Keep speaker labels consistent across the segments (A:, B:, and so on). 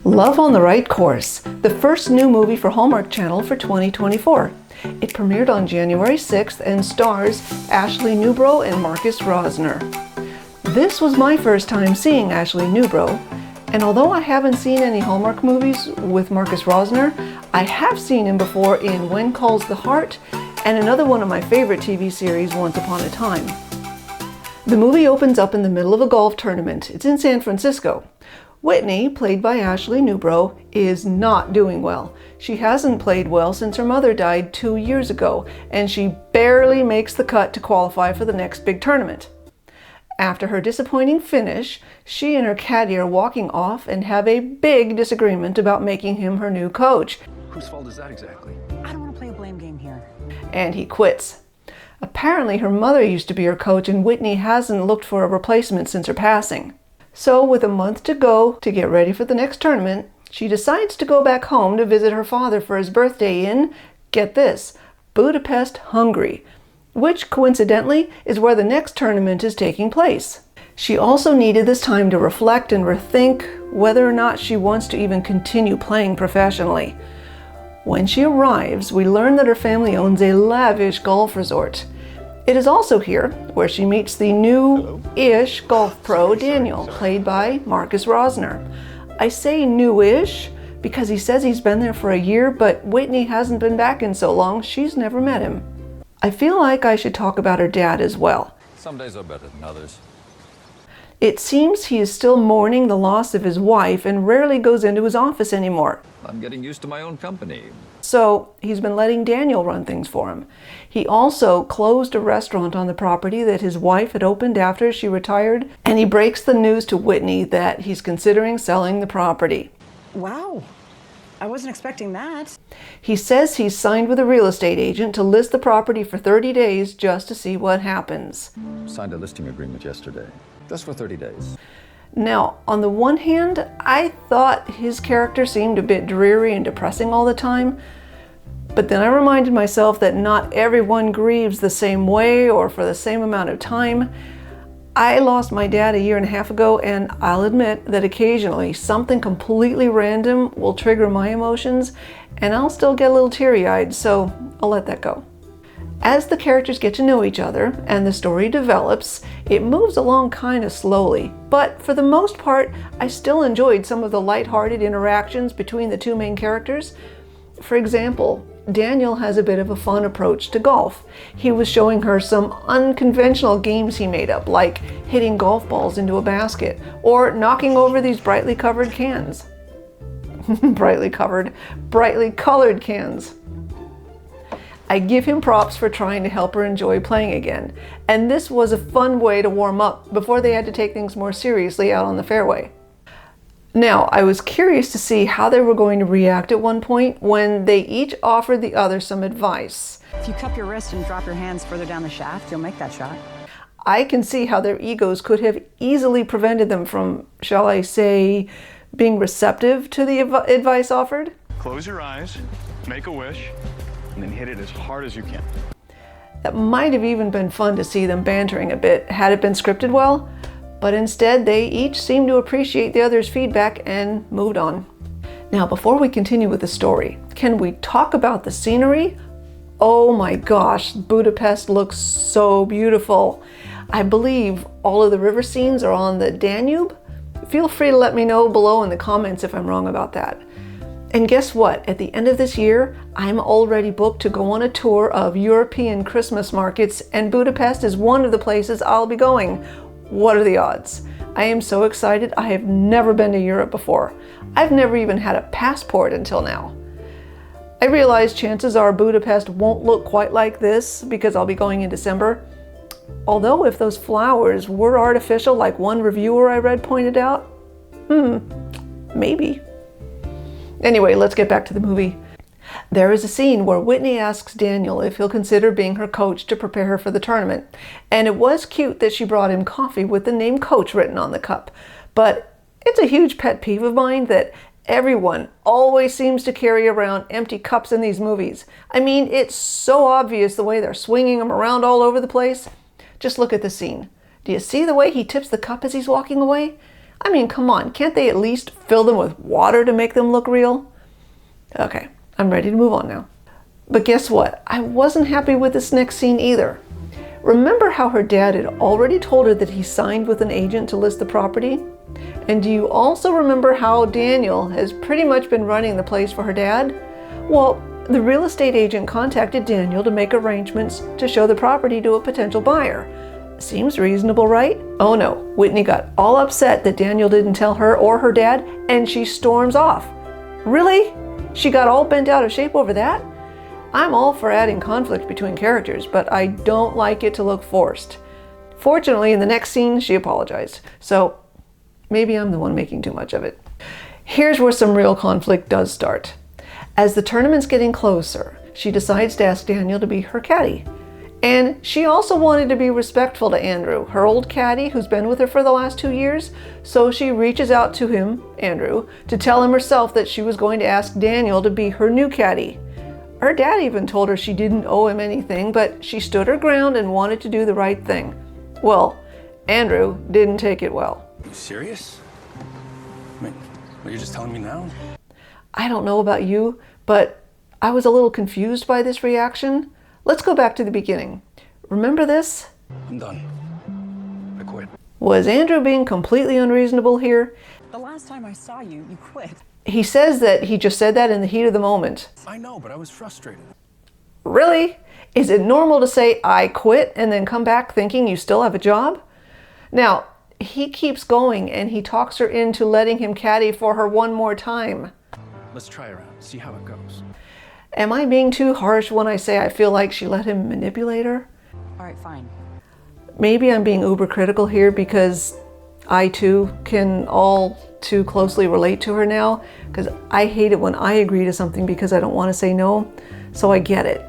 A: Love on the Right Course, the first new movie for Hallmark Channel for 2024. It premiered on January 6th and stars Ashley Newbro and Marcus Rosner. This was my first time seeing Ashley Newbro, and although I haven't seen any Hallmark movies with Marcus Rosner, I have seen him before in When Calls the Heart and another one of my favorite TV series, Once Upon a Time. The movie opens up in the middle of a golf tournament. It's in San Francisco. Whitney, played by Ashley Newbro, is not doing well. She hasn't played well since her mother died 2 years ago, and she barely makes the cut to qualify for the next big tournament. After her disappointing finish, she and her caddy are walking off and have a big disagreement about making him her new coach.
B: Whose fault is that exactly?
C: I don't want to play a blame game here.
A: And he quits. Apparently her mother used to be her coach, and Whitney hasn't looked for a replacement since her passing. So with a month to go to get ready for the next tournament, she decides to go back home to visit her father for his birthday in, get this, Budapest, Hungary, which coincidentally is where the next tournament is taking place. She also needed this time to reflect and rethink whether or not she wants to even continue playing professionally. When she arrives, we learn that her family owns a lavish golf resort. It is also here where she meets the new-ish golf pro Daniel, played by Marcus Rosner. I say new-ish because he says he's been there for a year, but Whitney hasn't been back in so long she's never met him. I feel like I should talk about her dad as well.
B: Some days are better than others.
A: It seems he is still mourning the loss of his wife and rarely goes into his office anymore.
B: I'm getting used to my own company.
A: So he's been letting Daniel run things for him. He also closed a restaurant on the property that his wife had opened after she retired, and he breaks the news to Whitney that he's considering selling the property.
C: Wow, I wasn't expecting that.
A: He says he's signed with a real estate agent to list the property for 30 days just to see what happens.
B: Signed a listing agreement yesterday. Just for 30 days.
A: Now, on the one hand, I thought his character seemed a bit dreary and depressing all the time, but then I reminded myself that not everyone grieves the same way or for the same amount of time. I lost my dad a year and a half ago, and I'll admit that occasionally something completely random will trigger my emotions, and I'll still get a little teary-eyed, so I'll let that go. As the characters get to know each other and the story develops, it moves along kind of slowly, but for the most part, I still enjoyed some of the lighthearted interactions between the two main characters. For example, Daniel has a bit of a fun approach to golf. He was showing her some unconventional games he made up, like hitting golf balls into a basket or knocking over these brightly covered cans. brightly colored cans. I give him props for trying to help her enjoy playing again, and this was a fun way to warm up before they had to take things more seriously out on the fairway. Now, I was curious to see how they were going to react at one point when they each offered the other some advice.
C: If you cup your wrist and drop your hands further down the shaft, you'll make that shot.
A: I can see how their egos could have easily prevented them from, shall I say, being receptive to the advice offered.
D: Close your eyes, make a wish, and then hit it as hard as you can.
A: That might have even been fun to see them bantering a bit had it been scripted well, but instead they each seemed to appreciate the other's feedback and moved on. Now, before we continue with the story, can we talk about the scenery? Oh my gosh, Budapest looks so beautiful. I believe all of the river scenes are on the Danube. Feel free to let me know below in the comments if I'm wrong about that. And guess what? At the end of this year, I'm already booked to go on a tour of European Christmas markets, and Budapest is one of the places I'll be going. What are the odds? I am so excited. I have never been to Europe before. I've never even had a passport until now. I realize chances are Budapest won't look quite like this because I'll be going in December. Although if those flowers were artificial, like one reviewer I read pointed out, maybe. Anyway, let's get back to the movie. There is a scene where Whitney asks Daniel if he'll consider being her coach to prepare her for the tournament. And it was cute that she brought him coffee with the name Coach written on the cup. But it's a huge pet peeve of mine that everyone always seems to carry around empty cups in these movies. I mean, it's so obvious the way they're swinging them around all over the place. Just look at the scene. Do you see the way he tips the cup as he's walking away? I mean, come on, can't they at least fill them with water to make them look real? Okay, I'm ready to move on now. But guess what? I wasn't happy with this next scene either. Remember how her dad had already told her that he signed with an agent to list the property? And do you also remember how Daniel has pretty much been running the place for her dad? Well, the real estate agent contacted Daniel to make arrangements to show the property to a potential buyer. Seems reasonable, right? Oh no, Whitney got all upset that Daniel didn't tell her or her dad, and she storms off. Really? She got all bent out of shape over that? I'm all for adding conflict between characters, but I don't like it to look forced. Fortunately, in the next scene, she apologized. So maybe I'm the one making too much of it. Here's where some real conflict does start. As the tournament's getting closer, she decides to ask Daniel to be her caddy. And she also wanted to be respectful to Andrew, her old caddy who's been with her for the last 2 years. So she reaches out to him, Andrew, to tell him herself that she was going to ask Daniel to be her new caddy. Her dad even told her she didn't owe him anything, but she stood her ground and wanted to do the right thing. Well, Andrew didn't take it well.
E: Are you serious? I mean, what you're just telling me now?
A: I don't know about you, but I was a little confused by this reaction. Let's go back to the beginning. Remember this?
E: I'm done. I quit.
A: Was Andrew being completely unreasonable here?
C: The last time I saw you, you quit.
A: He says that he just said that in the heat of the moment.
E: I know, but I was frustrated.
A: Really? Is it normal to say, I quit, and then come back thinking you still have a job? Now, he keeps going and he talks her into letting him caddy for her one more time.
E: Let's try her out, see how it goes.
A: Am I being too harsh when I say I feel like she let him manipulate her?
C: All right, fine.
A: Maybe I'm being uber critical here because I too can all too closely relate to her now, because I hate it when I agree to something because I don't want to say no, so I get it.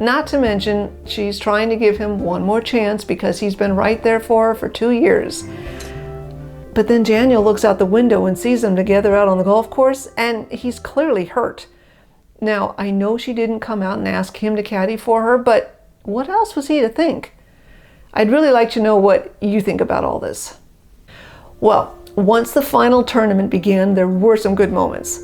A: Not to mention, she's trying to give him one more chance because he's been right there for her for 2 years. But then Daniel looks out the window and sees them together out on the golf course, and he's clearly hurt. Now, I know she didn't come out and ask him to caddy for her, but what else was he to think? I'd really like to know what you think about all this. Well, once the final tournament began, there were some good moments.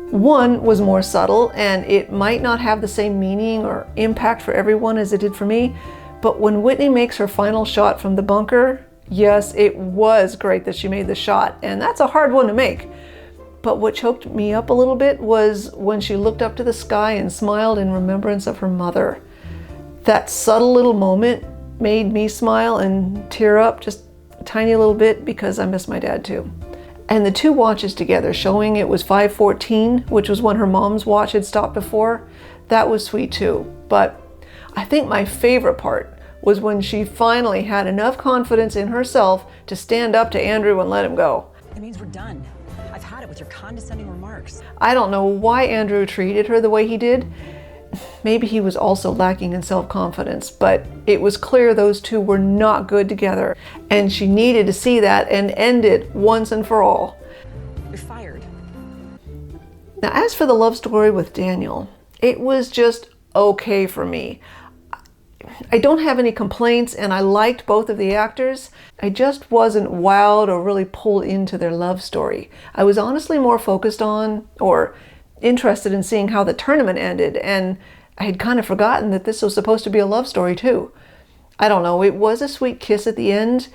A: One was more subtle, and it might not have the same meaning or impact for everyone as it did for me, but when Whitney makes her final shot from the bunker, yes, it was great that she made the shot, and that's a hard one to make. But what choked me up a little bit was when she looked up to the sky and smiled in remembrance of her mother. That subtle little moment made me smile and tear up just a tiny little bit because I miss my dad too. And the two watches together showing it was 5:14, which was when her mom's watch had stopped before, that was sweet too. But I think my favorite part was when she finally had enough confidence in herself to stand up to Andrew and let him go.
C: It means we're done. I've had it with your condescending remarks.
A: I don't know why Andrew treated her the way he did. Maybe he was also lacking in self-confidence, but it was clear those two were not good together, and she needed to see that and end it once and for all.
C: You're fired.
A: Now, as for the love story with Daniel, it was just okay for me. I don't have any complaints, and I liked both of the actors. I just wasn't wowed or really pulled into their love story. I was honestly more focused on, or interested in seeing how the tournament ended, and I had kind of forgotten that this was supposed to be a love story too. I don't know, it was a sweet kiss at the end,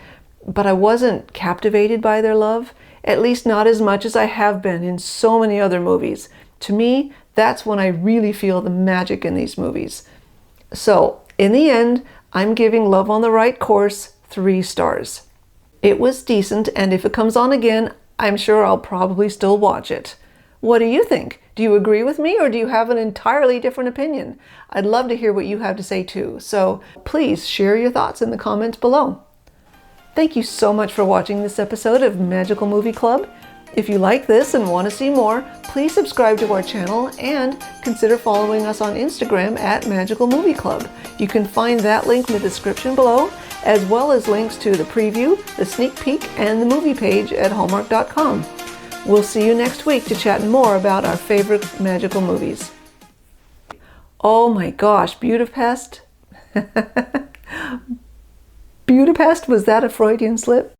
A: but I wasn't captivated by their love, at least not as much as I have been in so many other movies. To me, that's when I really feel the magic in these movies. So, in the end, I'm giving Love on the Right Course 3 stars. It was decent, and if it comes on again, I'm sure I'll probably still watch it. What do you think? Do you agree with me, or do you have an entirely different opinion? I'd love to hear what you have to say too, so please share your thoughts in the comments below. Thank you so much for watching this episode of Magical Movie Club. If you like this and want to see more, please subscribe to our channel and consider following us on Instagram at Magical Movie Club. You can find that link in the description below, as well as links to the preview, the sneak peek, and the movie page at Hallmark.com. We'll see you next week to chat more about our favorite magical movies. Oh my gosh, Budapest? Budapest, was that a Freudian slip?